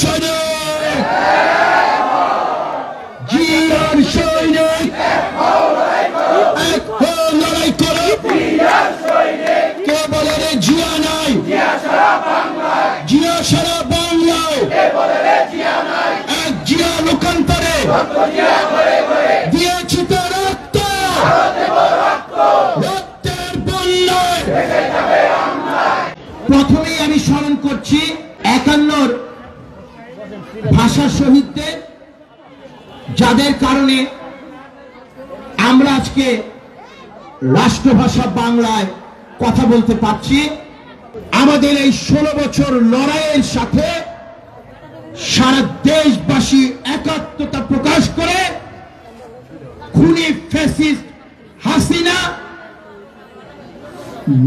সৈনিক, জিয়ার সৈনিক, এক হও লড়াই করো। কে বলে রে জিয়া নাই? জিয়া সারা বাংলায় এক জিয়া লোকান্তরে দিয়েছি তো রক্ত, রক্তের বন্যায়। প্রথমেই আমি স্মরণ করছি 51 ভাষা শহীদদের, যাদের কারণে আমরা আজকে রাষ্ট্রভাষা বাংলায় কথা বলতে পারছি। আমাদের এই 16 বছর লড়াইয়ের সাথে সারা দেশবাসী একাত্মতা প্রকাশ করে খুনি ফ্যাসিস্ট হাসিনা,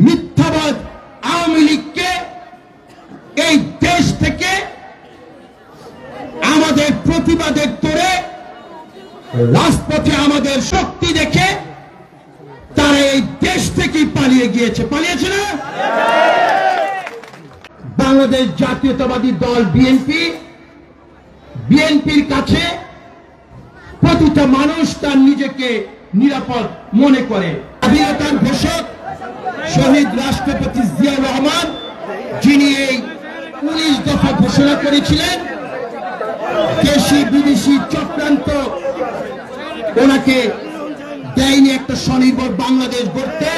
মিথ্যাবাদ আওয়ামী লীগকে এই দেশ থেকে আমাদের প্রতিবাদের তোড়ে রাজপথে আমাদের শক্তি দেখে তারা এই দেশ থেকেই পালিয়ে গিয়েছে। পালিয়েছে না? বাংলাদেশ জাতীয়তাবাদী দল বিএনপির কাছে প্রতিটা মানুষ তার নিজেকে নিরাপদ মনে করে। স্বাধীনতার ঘোষক শহীদ রাষ্ট্রপতি জিয়াউর রহমান, যিনি এই 19 দফা ঘোষণা করেছিলেন, দেশি বিদেশি চক্রান্ত ওনাকে দেয়নি একটা স্বনির্ভর বাংলাদেশ গড়তে।